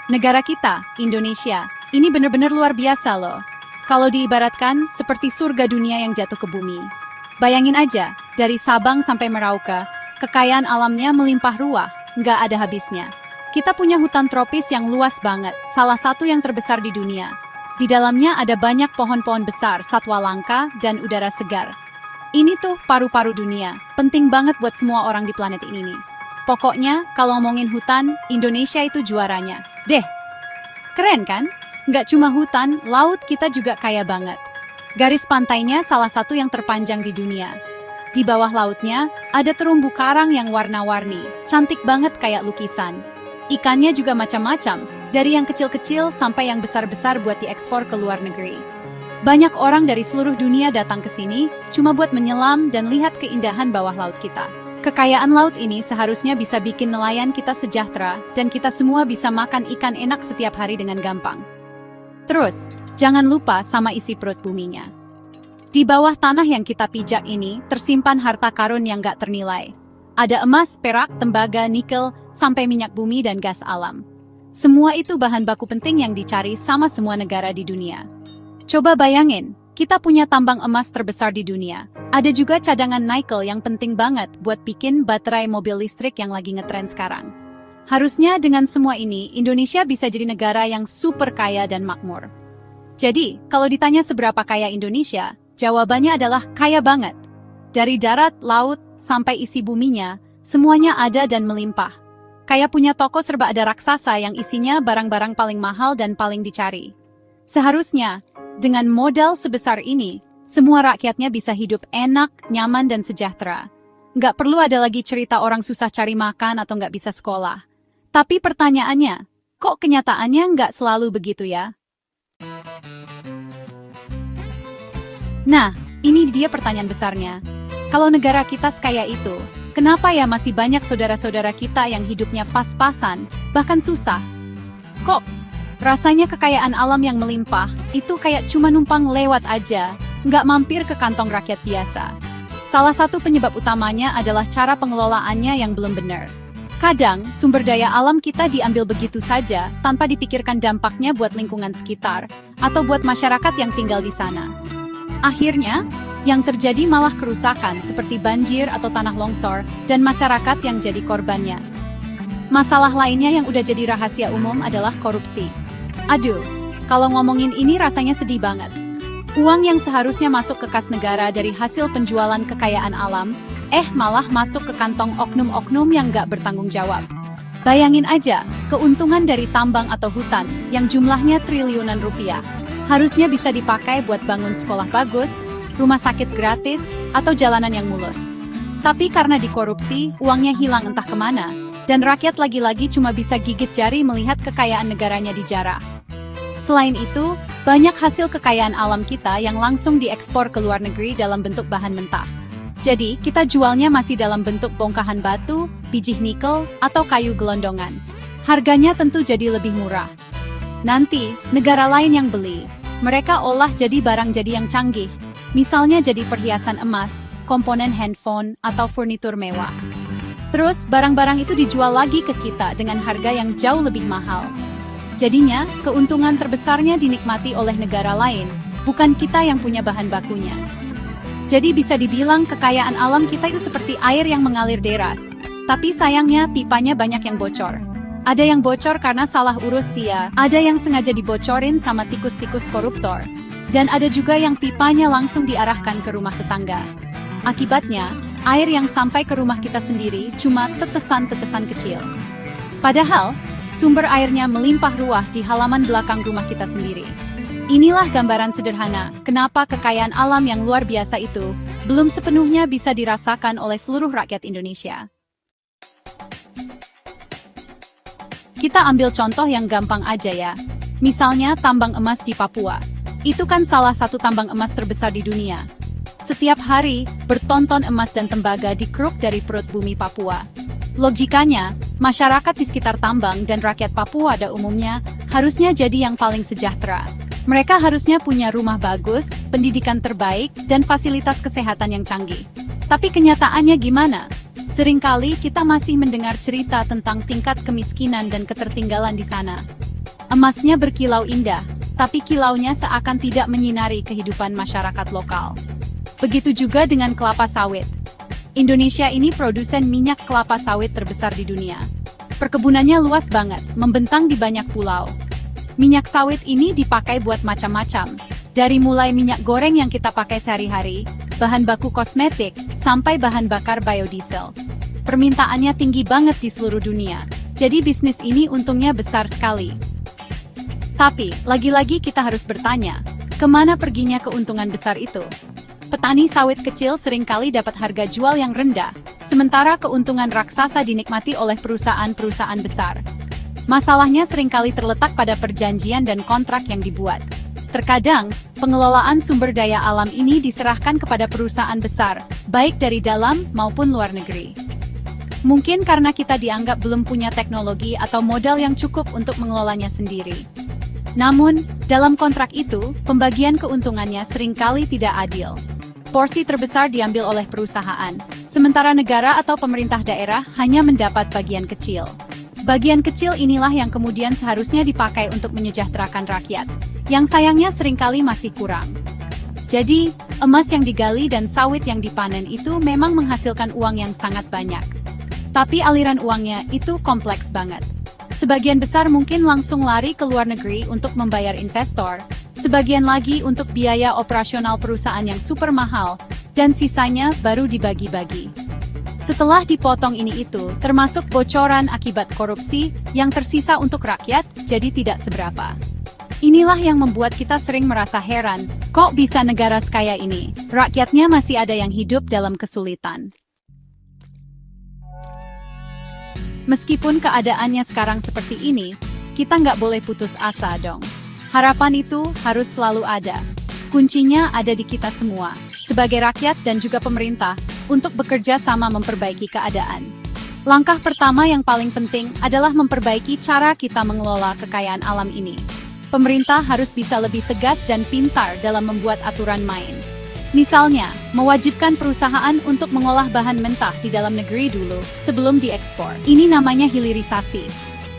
Negara kita, Indonesia, ini benar-benar luar biasa loh. Kalau diibaratkan seperti surga dunia yang jatuh ke bumi. Bayangin aja, dari Sabang sampai Merauke, kekayaan alamnya melimpah ruah, nggak ada habisnya. Kita punya hutan tropis yang luas banget, salah satu yang terbesar di dunia. Di dalamnya ada banyak pohon-pohon besar, satwa langka, dan udara segar. Ini tuh paru-paru dunia, penting banget buat semua orang di planet ini nih. Pokoknya, kalau ngomongin hutan, Indonesia itu juaranya. Deh, keren kan? Nggak cuma hutan, laut kita juga kaya banget. Garis pantainya salah satu yang terpanjang di dunia. Di bawah lautnya, ada terumbu karang yang warna-warni, cantik banget kayak lukisan. Ikannya juga macam-macam, dari yang kecil-kecil sampai yang besar-besar buat diekspor ke luar negeri. Banyak orang dari seluruh dunia datang ke sini, cuma buat menyelam dan lihat keindahan bawah laut kita. Kekayaan laut ini seharusnya bisa bikin nelayan kita sejahtera, dan kita semua bisa makan ikan enak setiap hari dengan gampang. Terus, jangan lupa sama isi perut buminya. Di bawah tanah yang kita pijak ini, tersimpan harta karun yang gak ternilai. Ada emas, perak, tembaga, nikel, sampai minyak bumi dan gas alam. Semua itu bahan baku penting yang dicari sama semua negara di dunia. Coba bayangin, kita punya tambang emas terbesar di dunia. Ada juga cadangan nikel yang penting banget buat bikin baterai mobil listrik yang lagi ngetren sekarang. Harusnya dengan semua ini, Indonesia bisa jadi negara yang super kaya dan makmur. Jadi, kalau ditanya seberapa kaya Indonesia, jawabannya adalah kaya banget. Dari darat, laut, sampai isi buminya, semuanya ada dan melimpah. Kayak punya toko serba ada raksasa yang isinya barang-barang paling mahal dan paling dicari. Seharusnya, dengan modal sebesar ini, semua rakyatnya bisa hidup enak, nyaman, dan sejahtera. Nggak perlu ada lagi cerita orang susah cari makan atau nggak bisa sekolah. Tapi pertanyaannya, kok kenyataannya nggak selalu begitu ya? Nah, ini dia pertanyaan besarnya. Kalau negara kita sekaya itu, kenapa ya masih banyak saudara-saudara kita yang hidupnya pas-pasan, bahkan susah? Kok rasanya kekayaan alam yang melimpah itu kayak cuma numpang lewat aja, nggak mampir ke kantong rakyat biasa? Salah satu penyebab utamanya adalah cara pengelolaannya yang belum benar. Kadang, sumber daya alam kita diambil begitu saja, tanpa dipikirkan dampaknya buat lingkungan sekitar, atau buat masyarakat yang tinggal di sana. Akhirnya, yang terjadi malah kerusakan seperti banjir atau tanah longsor, dan masyarakat yang jadi korbannya. Masalah lainnya yang udah jadi rahasia umum adalah korupsi. Aduh, kalau ngomongin ini rasanya sedih banget. Uang yang seharusnya masuk ke kas negara dari hasil penjualan kekayaan alam, malah masuk ke kantong oknum-oknum yang gak bertanggung jawab. Bayangin aja, keuntungan dari tambang atau hutan, yang jumlahnya triliunan rupiah, harusnya bisa dipakai buat bangun sekolah bagus, rumah sakit gratis, atau jalanan yang mulus. Tapi karena dikorupsi, uangnya hilang entah kemana, dan rakyat lagi-lagi cuma bisa gigit jari melihat kekayaan negaranya dijarah. Selain itu, banyak hasil kekayaan alam kita yang langsung diekspor ke luar negeri dalam bentuk bahan mentah. Jadi, kita jualnya masih dalam bentuk bongkahan batu, biji nikel, atau kayu gelondongan. Harganya tentu jadi lebih murah. Nanti, negara lain yang beli, mereka olah jadi barang jadi yang canggih. Misalnya jadi perhiasan emas, komponen handphone, atau furnitur mewah. Terus, barang-barang itu dijual lagi ke kita dengan harga yang jauh lebih mahal. Jadinya, keuntungan terbesarnya dinikmati oleh negara lain, bukan kita yang punya bahan bakunya. Jadi bisa dibilang kekayaan alam kita itu seperti air yang mengalir deras. Tapi sayangnya pipanya banyak yang bocor. Ada yang bocor karena salah urus sia, ada yang sengaja dibocorin sama tikus-tikus koruptor. Dan ada juga yang pipanya langsung diarahkan ke rumah tetangga. Akibatnya, air yang sampai ke rumah kita sendiri cuma tetesan-tetesan kecil. Padahal, sumber airnya melimpah ruah di halaman belakang rumah kita sendiri. Inilah gambaran sederhana kenapa kekayaan alam yang luar biasa itu belum sepenuhnya bisa dirasakan oleh seluruh rakyat Indonesia. Kita ambil contoh yang gampang aja ya. Misalnya tambang emas di Papua. Itu kan salah satu tambang emas terbesar di dunia. Setiap hari, bertonton emas dan tembaga dikeruk dari perut bumi Papua. Logikanya, masyarakat di sekitar tambang dan rakyat Papua pada umumnya harusnya jadi yang paling sejahtera. Mereka harusnya punya rumah bagus, pendidikan terbaik, dan fasilitas kesehatan yang canggih. Tapi kenyataannya gimana? Seringkali kita masih mendengar cerita tentang tingkat kemiskinan dan ketertinggalan di sana. Emasnya berkilau indah, tapi kilaunya seakan tidak menyinari kehidupan masyarakat lokal. Begitu juga dengan kelapa sawit. Indonesia ini produsen minyak kelapa sawit terbesar di dunia. Perkebunannya luas banget, membentang di banyak pulau. Minyak sawit ini dipakai buat macam-macam, dari mulai minyak goreng yang kita pakai sehari-hari, bahan baku kosmetik, sampai bahan bakar biodiesel. Permintaannya tinggi banget di seluruh dunia, jadi bisnis ini untungnya besar sekali. Tapi, lagi-lagi kita harus bertanya, kemana perginya keuntungan besar itu? Petani sawit kecil seringkali dapat harga jual yang rendah, sementara keuntungan raksasa dinikmati oleh perusahaan-perusahaan besar. Masalahnya seringkali terletak pada perjanjian dan kontrak yang dibuat. Terkadang, pengelolaan sumber daya alam ini diserahkan kepada perusahaan besar, baik dari dalam maupun luar negeri. Mungkin karena kita dianggap belum punya teknologi atau modal yang cukup untuk mengelolanya sendiri. Namun, dalam kontrak itu, pembagian keuntungannya seringkali tidak adil. Porsi terbesar diambil oleh perusahaan, sementara negara atau pemerintah daerah hanya mendapat bagian kecil. Bagian kecil inilah yang kemudian seharusnya dipakai untuk menyejahterakan rakyat, yang sayangnya seringkali masih kurang. Jadi, emas yang digali dan sawit yang dipanen itu memang menghasilkan uang yang sangat banyak. Tapi aliran uangnya itu kompleks banget. Sebagian besar mungkin langsung lari ke luar negeri untuk membayar investor, sebagian lagi untuk biaya operasional perusahaan yang super mahal, dan sisanya baru dibagi-bagi. Setelah dipotong ini itu, termasuk bocoran akibat korupsi, yang tersisa untuk rakyat, jadi tidak seberapa. Inilah yang membuat kita sering merasa heran, kok bisa negara sekaya ini, rakyatnya masih ada yang hidup dalam kesulitan. Meskipun keadaannya sekarang seperti ini, kita nggak boleh putus asa dong. Harapan itu harus selalu ada. Kuncinya ada di kita semua, sebagai rakyat dan juga pemerintah, untuk bekerja sama memperbaiki keadaan. Langkah pertama yang paling penting adalah memperbaiki cara kita mengelola kekayaan alam ini. Pemerintah harus bisa lebih tegas dan pintar dalam membuat aturan main. Misalnya, mewajibkan perusahaan untuk mengolah bahan mentah di dalam negeri dulu, sebelum diekspor. Ini namanya hilirisasi.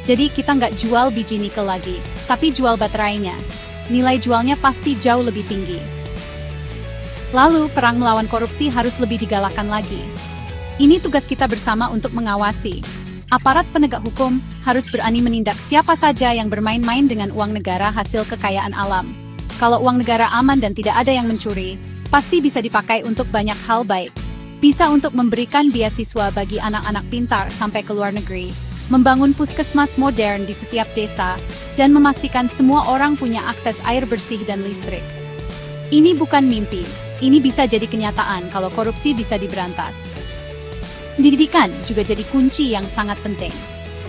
Jadi kita nggak jual biji nikel lagi, tapi jual baterainya. Nilai jualnya pasti jauh lebih tinggi. Lalu, perang melawan korupsi harus lebih digalakkan lagi. Ini tugas kita bersama untuk mengawasi. Aparat penegak hukum harus berani menindak siapa saja yang bermain-main dengan uang negara hasil kekayaan alam. Kalau uang negara aman dan tidak ada yang mencuri, pasti bisa dipakai untuk banyak hal baik. Bisa untuk memberikan beasiswa bagi anak-anak pintar sampai ke luar negeri, membangun puskesmas modern di setiap desa, dan memastikan semua orang punya akses air bersih dan listrik. Ini bukan mimpi, ini bisa jadi kenyataan kalau korupsi bisa diberantas. Pendidikan juga jadi kunci yang sangat penting.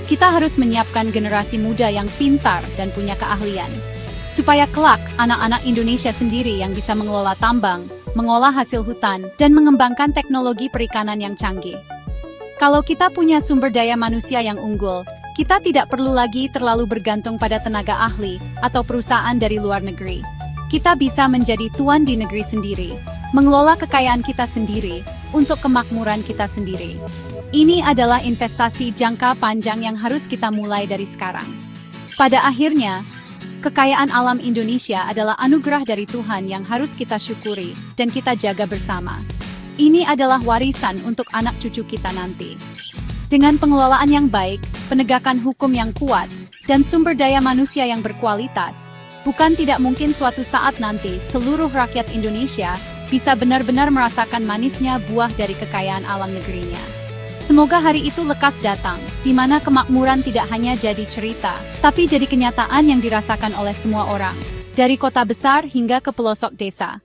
Kita harus menyiapkan generasi muda yang pintar dan punya keahlian, supaya kelak anak-anak Indonesia sendiri yang bisa mengelola tambang, mengolah hasil hutan, dan mengembangkan teknologi perikanan yang canggih. Kalau kita punya sumber daya manusia yang unggul, kita tidak perlu lagi terlalu bergantung pada tenaga ahli atau perusahaan dari luar negeri. Kita bisa menjadi tuan di negeri sendiri, mengelola kekayaan kita sendiri, untuk kemakmuran kita sendiri. Ini adalah investasi jangka panjang yang harus kita mulai dari sekarang. Pada akhirnya, kekayaan alam Indonesia adalah anugerah dari Tuhan yang harus kita syukuri dan kita jaga bersama. Ini adalah warisan untuk anak cucu kita nanti. Dengan pengelolaan yang baik, penegakan hukum yang kuat, dan sumber daya manusia yang berkualitas, bukan tidak mungkin suatu saat nanti seluruh rakyat Indonesia bisa benar-benar merasakan manisnya buah dari kekayaan alam negerinya. Semoga hari itu lekas datang, di mana kemakmuran tidak hanya jadi cerita, tapi jadi kenyataan yang dirasakan oleh semua orang, dari kota besar hingga ke pelosok desa.